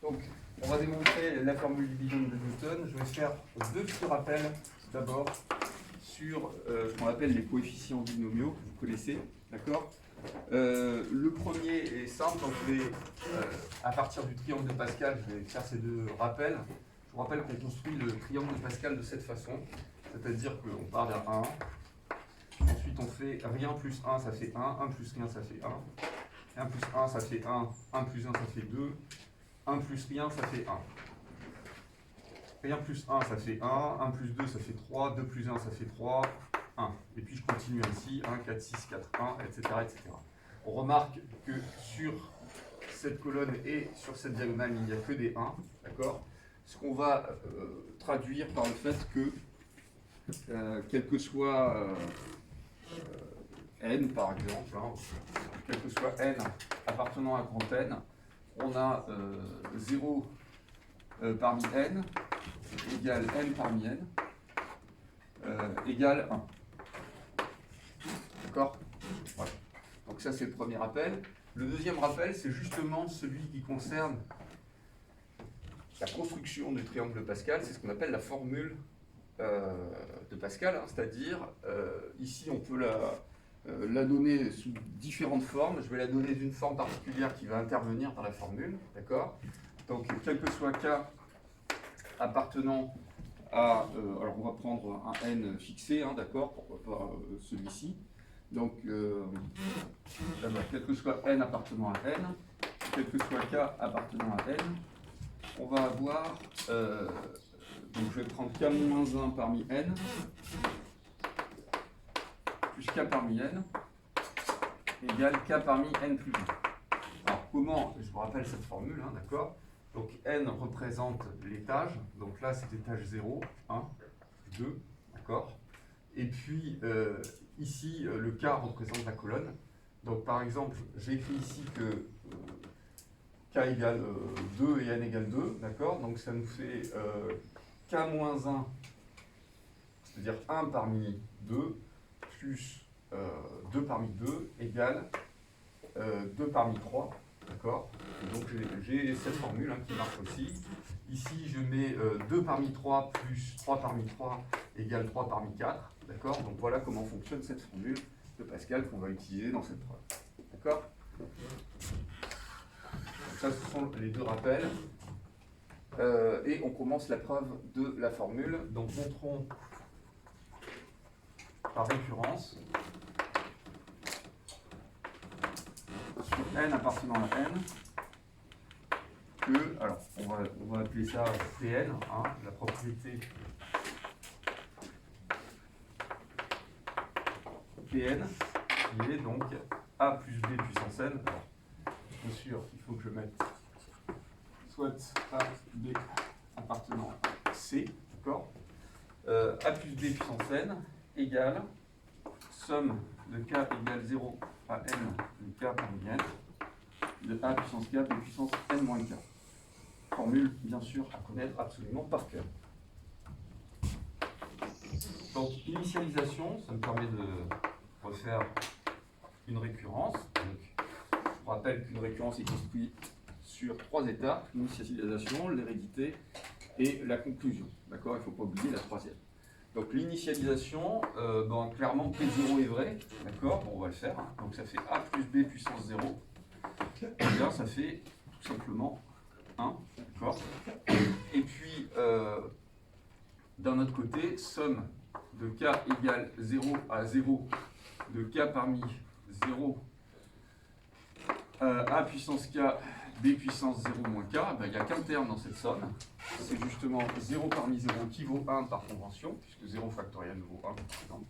Donc, on va démontrer la formule du binôme de Newton. Je vais faire deux petits rappels d'abord sur ce qu'on appelle les coefficients binomiaux, que vous connaissez, d'accord. Le premier est simple, donc je vais, à partir du triangle de Pascal, je vais faire ces deux rappels. Je vous rappelle qu'on construit le triangle de Pascal de cette façon, c'est-à-dire qu'on part vers 1, ensuite on fait rien plus 1, ça fait 1, 1 plus rien, ça fait 1, 1 plus 1, ça fait 1, 1 plus 1, ça fait 2, 1 plus rien, ça fait 1. Rien plus 1, ça fait 1, 1 plus 2, ça fait 3, 2 plus 1, ça fait 3, 1. Et puis je continue ainsi, 1, 4, 6, 4, 1, etc. etc. On remarque que sur cette colonne et sur cette diagonale, il n'y a que des 1, d'accord. Ce qu'on va traduire par le fait que, quel que soit n par exemple, quel que soit n appartenant à grand N, on a 0 parmi n égale n parmi n égale 1. D'accord ? Voilà. Donc ça c'est le premier rappel. Le deuxième rappel, c'est justement celui qui concerne la construction du triangle de Pascal. C'est ce qu'on appelle la formule de Pascal, hein, c'est-à-dire ici on peut la donner sous différentes formes. Je vais la donner d'une forme particulière qui va intervenir dans la formule, d'accord. Donc quel que soit k appartenant à, alors on va prendre un n fixé, hein, d'accord, pourquoi pas celui-ci. Donc quel que soit n appartenant à n, quel que soit k appartenant à n, on va avoir, donc je vais prendre k-1 parmi n, plus k parmi n, égale k parmi n plus 1. Alors comment, je vous rappelle cette formule, hein, d'accord. Donc n représente l'étage, donc là c'est étage 0, 1, 2, d'accord. Et puis ici le k représente la colonne. Donc par exemple, j'ai écrit ici que k égale 2 et n égale 2, d'accord. Donc ça nous fait k-1, c'est-à-dire 1 parmi 2, plus 2 parmi 2 égale 2 parmi 3. D'accord. Donc j'ai cette formule, hein, qui marche aussi. Ici, je mets 2 parmi 3 plus 3 parmi 3 égale 3 parmi 4. D'accord. Donc voilà comment fonctionne cette formule de Pascal qu'on va utiliser dans cette preuve. D'accord. Ça, ce sont les deux rappels. Et on commence la preuve de la formule. Donc montrons par récurrence sur n appartenant à n que, alors on va appeler ça Pn, hein, la propriété Pn qui est donc a plus b puissance n. Alors, bien sûr, il faut que je mette soit a b appartenant à c, d'accord. A plus b puissance n égale somme de k égale 0 à n de k parmi n de a puissance k b puissance n moins k. Formule, bien sûr, à connaître absolument par cœur. Donc, initialisation, ça me permet de refaire une récurrence. Donc, je vous rappelle qu'une récurrence est construite sur 3 étapes: l'initialisation, l'hérédité et la conclusion. D'accord. Il ne faut pas oublier la troisième. Donc, l'initialisation, clairement, P0 est vrai. D'accord. Bon, on va le faire. Hein. Donc, ça fait A plus B puissance 0. Et bien, ça fait tout simplement 1, d'accord. Et puis, d'un autre côté, somme de k égale 0 à 0 de k parmi 0 a puissance k, b puissance 0 moins k, il n'y a qu'un terme dans cette somme. C'est justement 0 parmi 0 qui vaut 1 par convention, puisque 0 factoriel vaut 1 par exemple.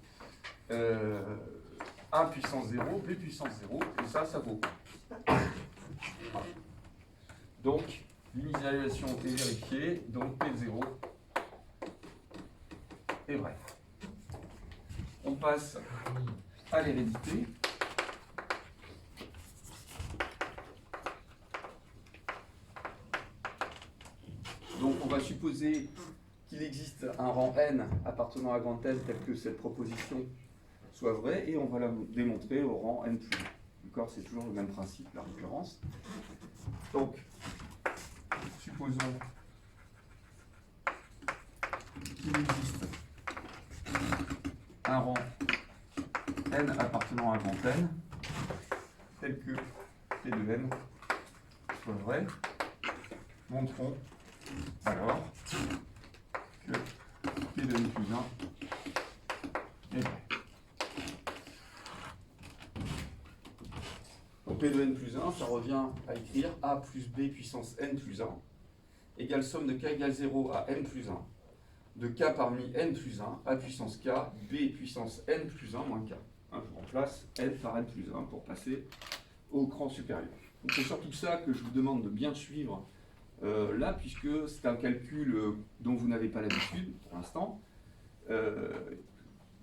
A puissance 0, b puissance 0, et ça vaut 1. Voilà. Donc, l'initialisation est vérifiée, donc P0 est vrai. On passe à l'hérédité. Donc, on va supposer qu'il existe un rang n appartenant à grand N tel que cette proposition soit vraie, et on va la démontrer au rang n plus 1. D'accord, c'est toujours le même principe, la récurrence. Donc, supposons qu'il existe un rang n appartenant à un grand n, tel que P de n soit vrai, montrons alors que P de n plus 1 est vrai. Donc P de n plus 1, ça revient à écrire A plus B puissance n plus 1 égale somme de k égale 0 à n plus 1 de k parmi n plus 1, A puissance k, B puissance n plus 1 moins k. Hein, je remplace n par n plus 1 pour passer au cran supérieur. Donc c'est surtout ça que je vous demande de bien suivre là, puisque c'est un calcul dont vous n'avez pas l'habitude pour l'instant,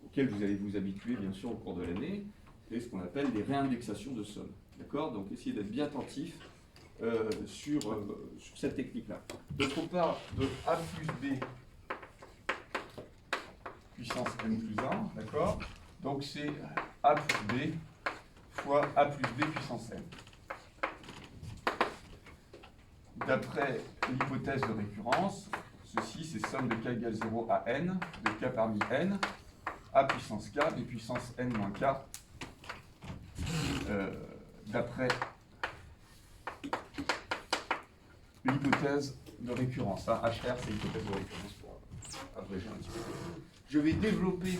auquel vous allez vous habituer bien sûr au cours de l'année, et ce qu'on appelle des réindexations de somme. D'accord? Donc essayez d'être bien attentif sur cette technique-là. Donc on part de A plus B puissance n plus 1, d'accord? Donc c'est A plus B fois A plus B puissance n. D'après l'hypothèse de récurrence, ceci c'est somme de k égale 0 à n, de k parmi n, A puissance k, B puissance n moins k, d'après l'hypothèse de récurrence. Hein, HR c'est l'hypothèse de récurrence pour abréger un petit peu. Je vais développer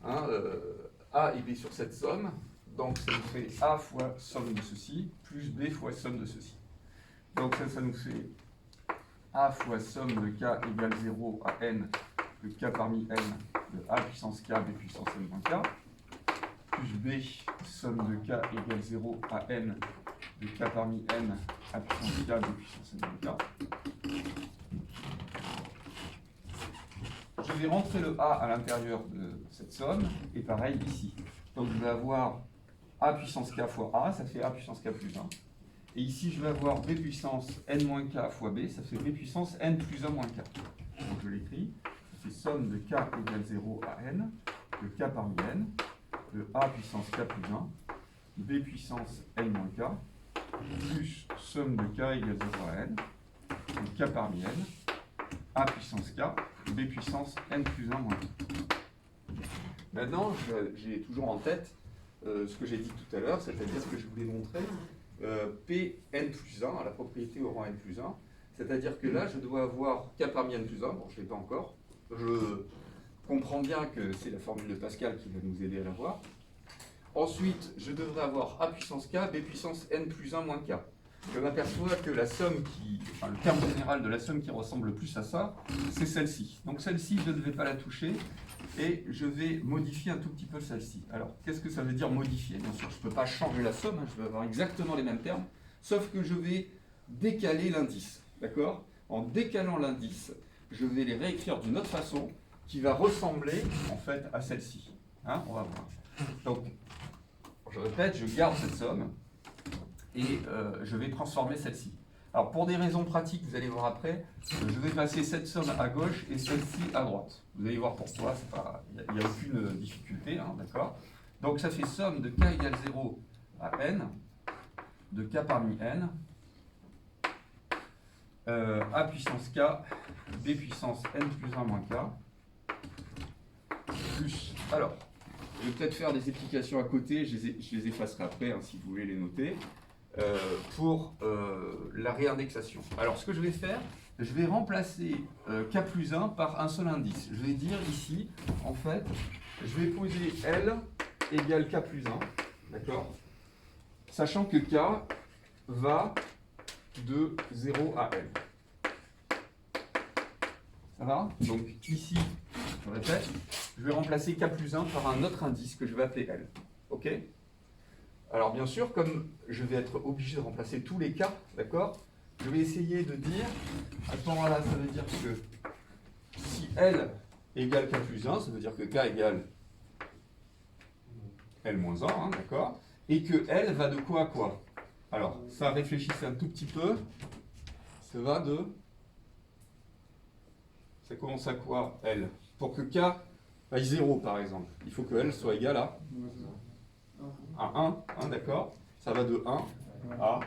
A et B sur cette somme, donc ça nous fait A fois somme de ceci, plus B fois somme de ceci. Donc ça nous fait A fois somme de k égale 0 à n de k parmi n de A puissance k, B puissance n moins k, plus B somme de k égale 0 à n de k parmi n A puissance k, B puissance n moins k. Je vais rentrer le A à l'intérieur de cette somme, et pareil ici. Donc je vais avoir A puissance k fois A, ça fait A puissance k plus 1. Et ici, je vais avoir B puissance n moins k fois B, ça fait B puissance n plus 1 moins k. Donc je l'écris, ça fait somme de k égale 0 à n, de k parmi n, de A puissance k plus 1, B puissance n moins k, plus somme de k égale 0 à n, de k parmi n, A puissance k, B puissance n plus 1 moins k. Maintenant, j'ai toujours en tête ce que j'ai dit tout à l'heure, c'est-à-dire que je voulais montrer P n plus 1, à la propriété au rang n plus 1, c'est-à-dire que là, je dois avoir k parmi n plus 1, bon, je ne l'ai pas encore, je comprends bien que c'est la formule de Pascal qui va nous aider à l'avoir. Ensuite, je devrais avoir A puissance k, B puissance n plus 1 moins k. Je m'aperçois que la somme le terme général de la somme qui ressemble le plus à ça, c'est celle-ci. Donc celle-ci, je ne vais pas la toucher, et je vais modifier un tout petit peu celle-ci. Alors, qu'est-ce que ça veut dire modifier? Bien sûr, je ne peux pas changer la somme, je vais avoir exactement les mêmes termes, sauf que je vais décaler l'indice. D'accord? En décalant l'indice, je vais les réécrire d'une autre façon qui va ressembler en fait à celle-ci. Hein, on va voir. Donc, je répète, je garde cette somme et je vais transformer celle-ci. Alors, pour des raisons pratiques, vous allez voir après, je vais passer cette somme à gauche et celle-ci à droite. Vous allez voir pourquoi, il n'y a aucune difficulté, hein, d'accord? Donc, ça fait somme de k égale 0 à n, de k parmi n, A puissance k, B puissance n plus 1 moins k, plus... Alors, je vais peut-être faire des explications à côté, je les effacerai après, hein, si vous voulez les noter. Pour la réindexation. Alors ce que je vais faire, je vais remplacer k plus 1 par un seul indice. Je vais dire ici, en fait, je vais poser L égale k plus 1, d'accord? Sachant que k va de 0 à L. Ça va? Donc ici, je répète, je vais remplacer k plus 1 par un autre indice que je vais appeler L. Ok? Alors bien sûr, comme je vais être obligé de remplacer tous les cas, d'accord, je vais essayer de dire, à ce moment-là, ça veut dire que si L égale k plus 1, ça veut dire que k égale L moins 1, hein, d'accord, et que L va de quoi à quoi? Alors, ça, réfléchissez un tout petit peu, ça va de... Ça commence à quoi, L? Pour que k aille 0, par exemple, il faut que L soit égal à 1, d'accord? Ça va de 1 à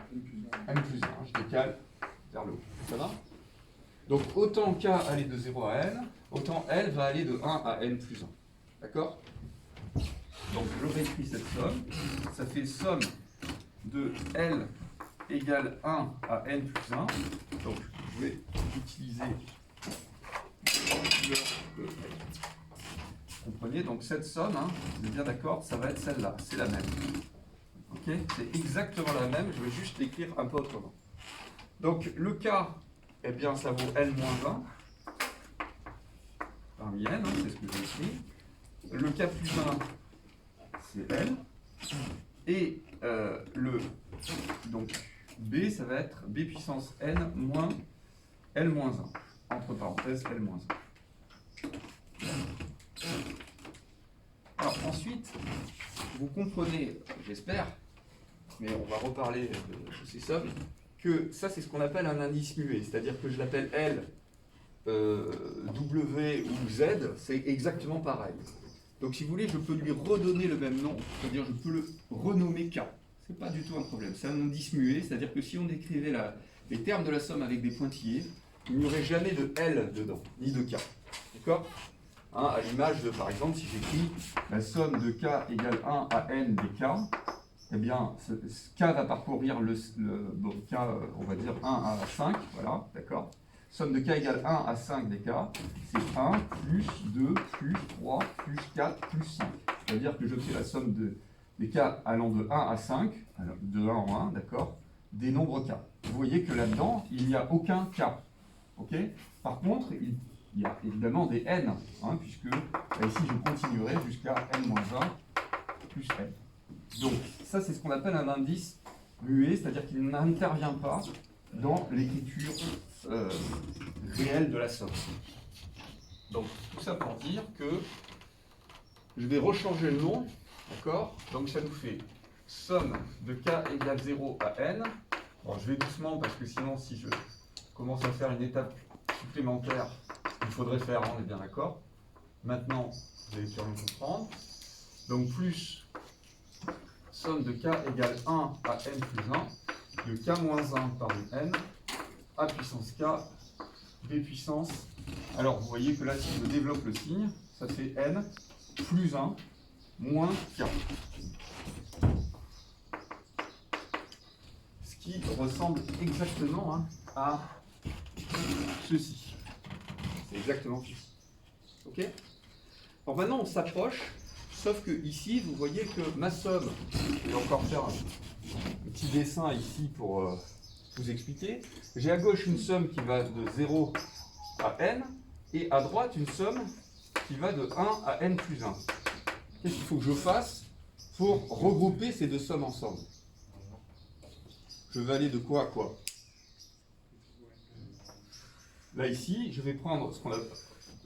n plus 1. Je décale vers le haut. Ça va? Donc autant k aller de 0 à n, autant L va aller de 1 à n plus 1. D'accord? Donc je réécris cette somme. Ça fait somme de L égale 1 à n plus 1. Donc je vais utiliser le... Vous comprenez? Donc cette somme, hein, vous êtes bien d'accord, ça va être celle-là. C'est la même. Ok? C'est exactement la même. Je vais juste l'écrire un peu autrement. Donc le k, eh bien ça vaut n-1 parmi n, hein, c'est ce que j'ai écrit. Le k plus 1, c'est L. Et donc B, ça va être B puissance n moins L moins 1. Entre parenthèses, L moins 1. Alors ensuite, vous comprenez, j'espère, mais on va reparler de ces sommes, que ça c'est ce qu'on appelle un indice muet, c'est-à-dire que je l'appelle L, W ou Z, c'est exactement pareil. Donc si vous voulez, je peux lui redonner le même nom, c'est-à-dire je peux le renommer K. C'est pas du tout un problème, c'est un indice muet, c'est-à-dire que si on écrivait les termes de la somme avec des pointillés, il n'y aurait jamais de L dedans, ni de K. D'accord? Hein, à l'image de, par exemple, si j'écris la somme de K égale 1 à N des K, eh bien, K va parcourir donc K, on va dire 1 à 5, voilà, d'accord. Somme de K égale 1 à 5 des K, c'est 1 plus 2 plus 3 plus 4 plus 5. C'est-à-dire que j'obtiens la somme des K allant de 1 à 5, alors de 1 en 1, d'accord, des nombres K. Vous voyez que là-dedans, il n'y a aucun K. Ok? Par contre, il y a évidemment des N, hein, puisque ici je continuerai jusqu'à N-1 plus N. Donc, ça, c'est ce qu'on appelle un indice muet, c'est-à-dire qu'il n'intervient pas dans l'écriture réelle de la somme. Donc, tout ça pour dire que je vais rechanger le nom, d'accord? Donc, ça nous fait somme de k égale 0 à n. Bon, je vais doucement parce que sinon, si je commence à faire une étape supplémentaire, il faudrait faire, hein, on est bien d'accord? Maintenant, vous allez sûrement comprendre. Donc, plus somme de k égale 1 à n plus 1, de k moins 1 parmi n, a puissance k, b puissance. Alors, vous voyez que là, si je développe le signe, ça fait n plus 1 moins k. Ce qui ressemble exactement, hein, à ceci. C'est exactement ceci. Ok? Alors maintenant, on s'approche. Sauf que ici, vous voyez que ma somme, je vais encore faire un petit dessin ici pour vous expliquer. J'ai à gauche une somme qui va de 0 à n, et à droite une somme qui va de 1 à n plus 1. Qu'est-ce qu'il faut que je fasse pour regrouper ces deux sommes ensemble? Je vais aller de quoi à quoi? Là ici, je vais prendre ce qu'on appelle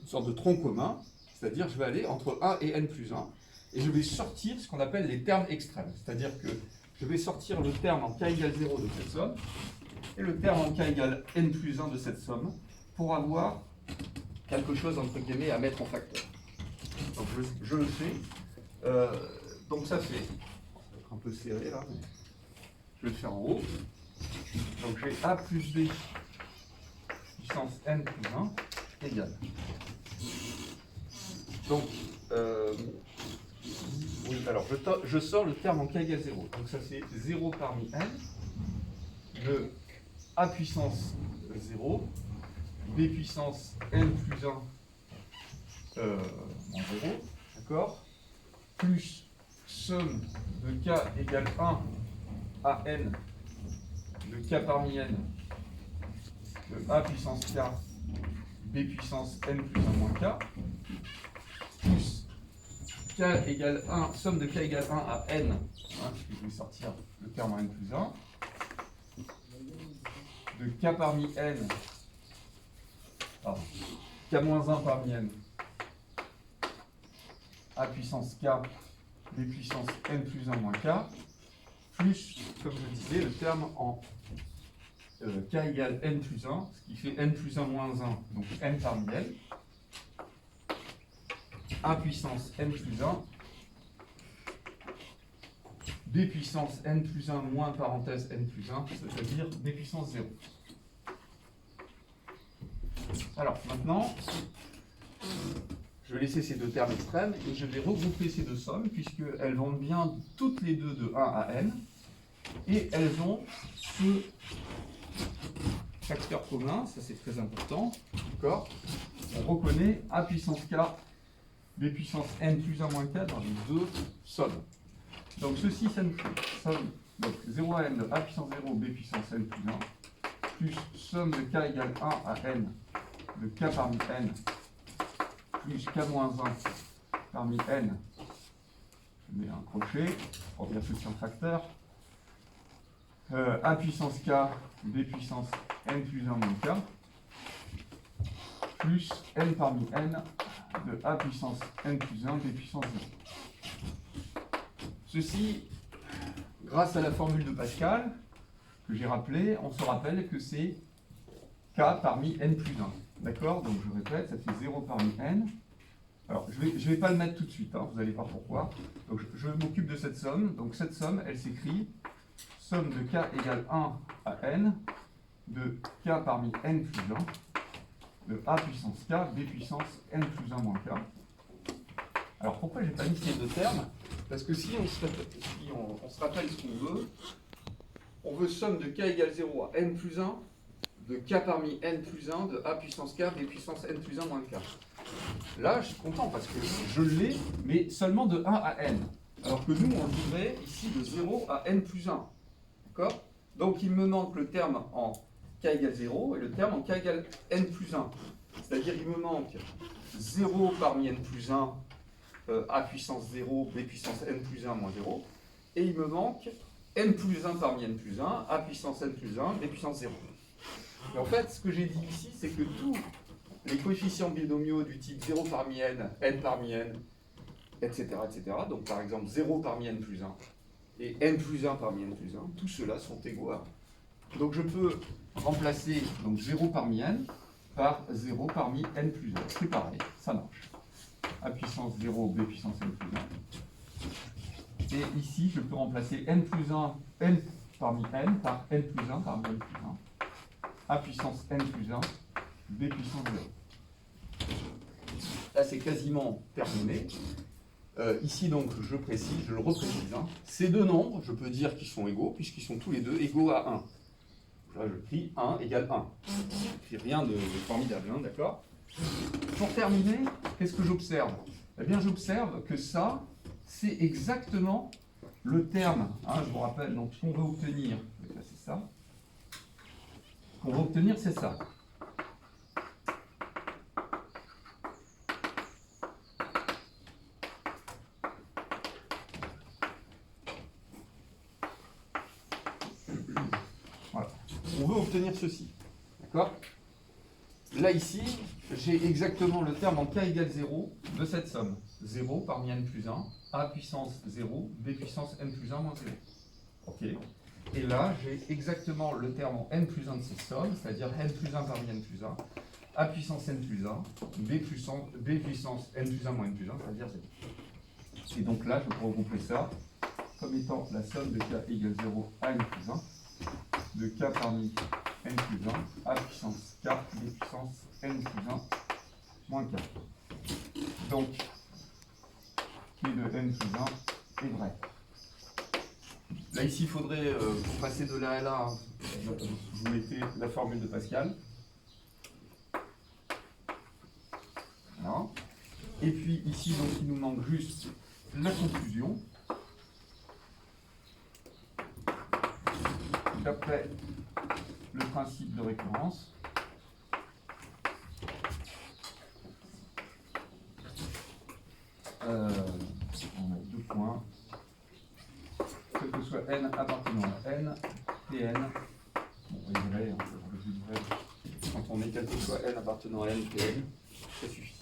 une sorte de tronc commun, c'est-à-dire je vais aller entre 1 et n plus 1. Et je vais sortir ce qu'on appelle les termes extrêmes. C'est-à-dire que je vais sortir le terme en k égale 0 de cette somme et le terme en k égale n plus 1 de cette somme pour avoir quelque chose entre guillemets à mettre en facteur. Donc je le fais. Donc ça fait, ça va être un peu serré là, mais je vais le faire en haut. Donc j'ai a plus b puissance n plus 1 égale. Donc, oui, alors je sors le terme en k égale 0. Donc ça fait 0 parmi n de a puissance 0, b puissance n plus 1 moins 0, d'accord, plus somme de k égale 1 à n de k parmi n de a puissance k, b puissance n plus 1 moins k, plus k égale 1, somme de k égale 1 à n, hein, puisque je vais sortir le terme en n plus 1, de k parmi n, pardon, k moins 1 parmi n, a puissance k, b puissance n plus 1 moins k, plus, comme je disais, le terme en k égale n plus 1, ce qui fait n plus 1 moins 1, donc n parmi n, a puissance n plus 1, b puissance n plus 1 moins parenthèse n plus 1, c'est-à-dire b puissance 0. Alors maintenant, je vais laisser ces deux termes extrêmes et je vais regrouper ces deux sommes puisqu'elles vont bien toutes les deux de 1 à n et elles ont ce facteur commun, ça c'est très important, d'accord? On reconnaît a puissance k, b puissance n plus 1 moins k dans les deux sommes. Donc ceci, ça nous fait somme, donc 0 à n de a puissance 0, b puissance n plus 1, plus somme de k égale 1 à n de k parmi n, plus k moins 1 parmi n, je mets un crochet, on revient tout sur le facteur, a puissance k, b puissance n plus 1 moins k, plus n parmi n de a puissance n plus 1, b puissance 0. Ceci, grâce à la formule de Pascal, que j'ai rappelée, on se rappelle que c'est k parmi n plus 1. D'accord? Donc je répète, ça fait 0 parmi n. Alors je vais pas le mettre tout de suite, hein, vous allez voir pourquoi. Donc je m'occupe de cette somme. Donc cette somme, elle s'écrit somme de k égale 1 à n de k parmi n plus 1 de a puissance k, b puissance n plus 1 moins k. Alors pourquoi j'ai pas mis ces deux termes? Parce que si on se rappelle ce on veut somme de k égale 0 à n plus 1 de k parmi n plus 1 de a puissance k, b puissance n plus 1 moins k. Là, je suis content parce que je l'ai, mais seulement de 1 à n. Alors que nous, on le voudrait ici de 0 à n plus 1. D'accord? Donc il me manque le terme en k égale 0 et le terme en k égale n plus 1. C'est-à-dire il me manque 0 parmi n plus 1, a puissance 0, b puissance n plus 1 moins 0. Et il me manque n plus 1 parmi n plus 1, a puissance n plus 1, b puissance 0. Et en fait, ce que j'ai dit ici, c'est que tous les coefficients binomiaux du type 0 parmi n parmi n, etc., etc., donc par exemple 0 parmi n plus 1 et n plus 1 parmi n plus 1, tous ceux-là sont égaux à 1. Donc je peux remplacer donc 0 parmi n par 0 parmi n plus 1. C'est pareil, ça marche. A puissance 0, b puissance n plus 1. Et ici, je peux remplacer n plus 1, n parmi n par n plus 1 parmi n plus 1. A puissance n plus 1, b puissance 0. Là, c'est quasiment terminé. Ici, donc, je précise, je le reprécise. Hein. Ces deux nombres, je peux dire qu'ils sont égaux, puisqu'ils sont tous les deux égaux à 1. Là, je crie 1 égale 1. Je crie rien de formidable, hein, d'accord? Pour terminer, qu'est-ce que j'observe? Eh bien, j'observe que ça, c'est exactement le terme. Hein, je vous rappelle, donc, ce qu'on veut obtenir, c'est ça. Ce qu'on veut obtenir, c'est ça. Voilà. On veut obtenir ceci. D'accord? Là, ici, j'ai exactement le terme en k égale 0 de cette somme. 0 parmi n plus 1, a puissance 0, b puissance n plus 1 moins 0. Ok. Et là, j'ai exactement le terme en n plus 1 de cette somme, c'est-à-dire n plus 1 parmi n plus 1, a puissance n plus 1, b puissance n plus 1 moins n plus 1, c'est-à-dire 0. Et donc là, je peux regrouper ça comme étant la somme de k égale 0 à n plus 1, de k parmi n plus 1, a puissance k, b puissance n plus 1, moins k. Donc, P de n plus 1 est vrai. Là, ici, il faudrait, pour passer de là à là, vous mettez la formule de Pascal. Voilà. Et puis, ici, donc, il nous manque juste la conclusion. D'après le principe de récurrence, on a deux points. Quel que soit n appartenant à n, Pn, bon, on dirait, quand on met quel que soit n appartenant à n, Pn, ça suffit.